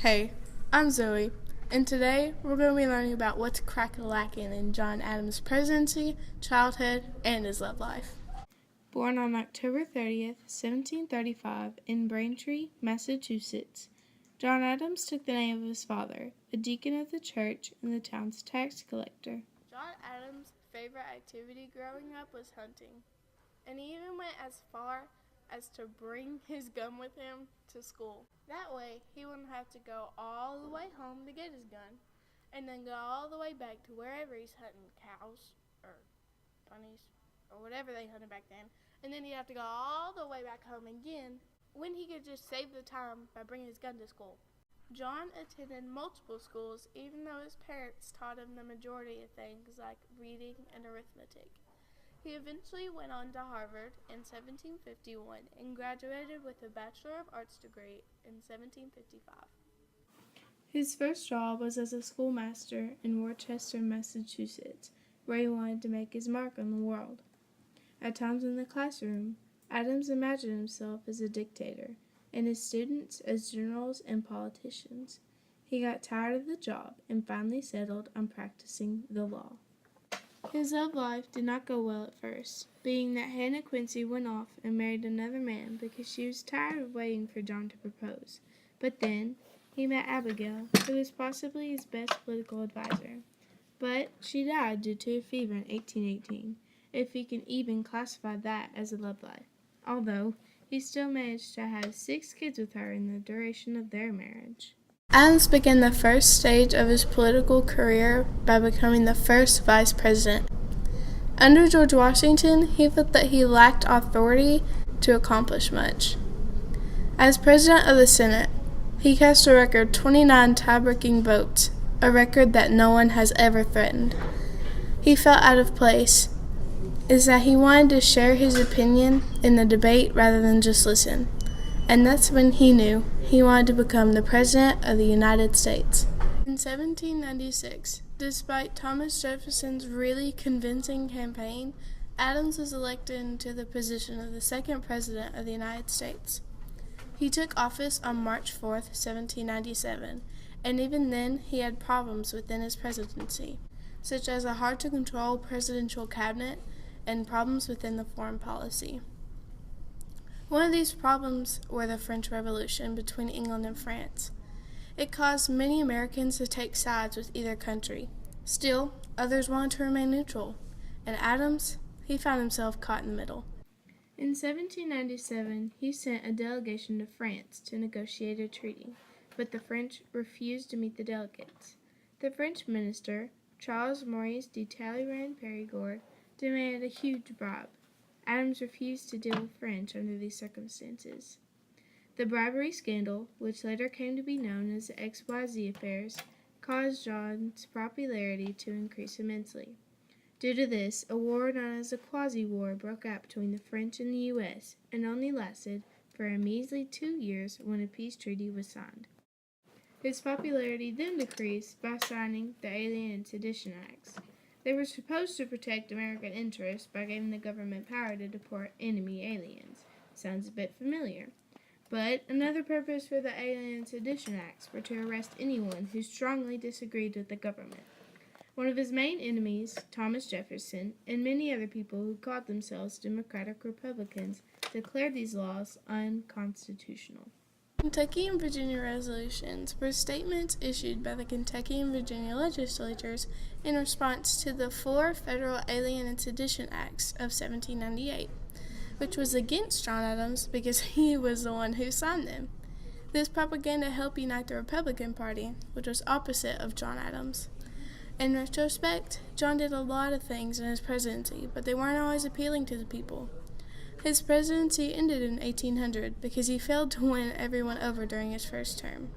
Hey, I'm Zoe, and today we're going to be learning about what's crack-a-lackin' in John Adams' presidency, childhood, and his love life. Born on October 30th, 1735, in Braintree, Massachusetts, John Adams took the name of his father, a deacon of the church and the town's tax collector. John Adams' favorite activity growing up was hunting, and he even went as far as to bring his gun with him to school. That way, he wouldn't have to go all the way home to get his gun, and then go all the way back to wherever he's hunting cows, or bunnies, or whatever they hunted back then, and then he'd have to go all the way back home again, when he could just save the time by bringing his gun to school. John attended multiple schools, even though his parents taught him the majority of things like reading and arithmetic. He eventually went on to Harvard in 1751 and graduated with a Bachelor of Arts degree in 1755. His first job was as a schoolmaster in Worcester, Massachusetts, where he wanted to make his mark on the world. At times in the classroom, Adams imagined himself as a dictator, and his students as generals and politicians. He got tired of the job and finally settled on practicing the law. His love life did not go well at first, being that Hannah Quincy went off and married another man because she was tired of waiting for John to propose. But then, he met Abigail, who was possibly his best political advisor. But she died due to a fever in 1818, if you can even classify that as a love life, although he still managed to have 6 kids with her in the duration of their marriage. Adams began the first stage of his political career by becoming the first vice president. Under George Washington, he felt that he lacked authority to accomplish much. As president of the Senate, he cast a record 29 tie-breaking votes, a record that no one has ever threatened. He felt out of place, is that he wanted to share his opinion in the debate rather than just listen. And that's when he knew he wanted to become the President of the United States. In 1796, despite Thomas Jefferson's really convincing campaign, Adams was elected into the position of the second President of the United States. He took office on March 4th, 1797, and even then he had problems within his presidency, such as a hard-to-control presidential cabinet and problems within the foreign policy. One of these problems were the French Revolution between England and France. It caused many Americans to take sides with either country. Still, others wanted to remain neutral, and Adams, he found himself caught in the middle. In 1797, he sent a delegation to France to negotiate a treaty, but the French refused to meet the delegates. The French minister, Charles Maurice de Talleyrand-Périgord, demanded a huge bribe. Adams refused to deal with French under these circumstances. The bribery scandal, which later came to be known as the XYZ affairs, caused John's popularity to increase immensely. Due to this, a war known as the Quasi-War broke out between the French and the U.S., and only lasted for a measly 2 years when a peace treaty was signed. His popularity then decreased by signing the Alien and Sedition Acts. They were supposed to protect American interests by giving the government power to deport enemy aliens. Sounds a bit familiar. But another purpose for the Alien and Sedition Acts were to arrest anyone who strongly disagreed with the government. One of his main enemies, Thomas Jefferson, and many other people who called themselves Democratic Republicans, declared these laws unconstitutional. Kentucky and Virginia resolutions were statements issued by the Kentucky and Virginia legislatures in response to the 4 federal Alien and Sedition Acts of 1798, which was against John Adams because he was the one who signed them. This propaganda helped unite the Republican Party, which was opposite of John Adams. In retrospect, John did a lot of things in his presidency, but they weren't always appealing to the people. His presidency ended in 1800 because he failed to win everyone over during his first term.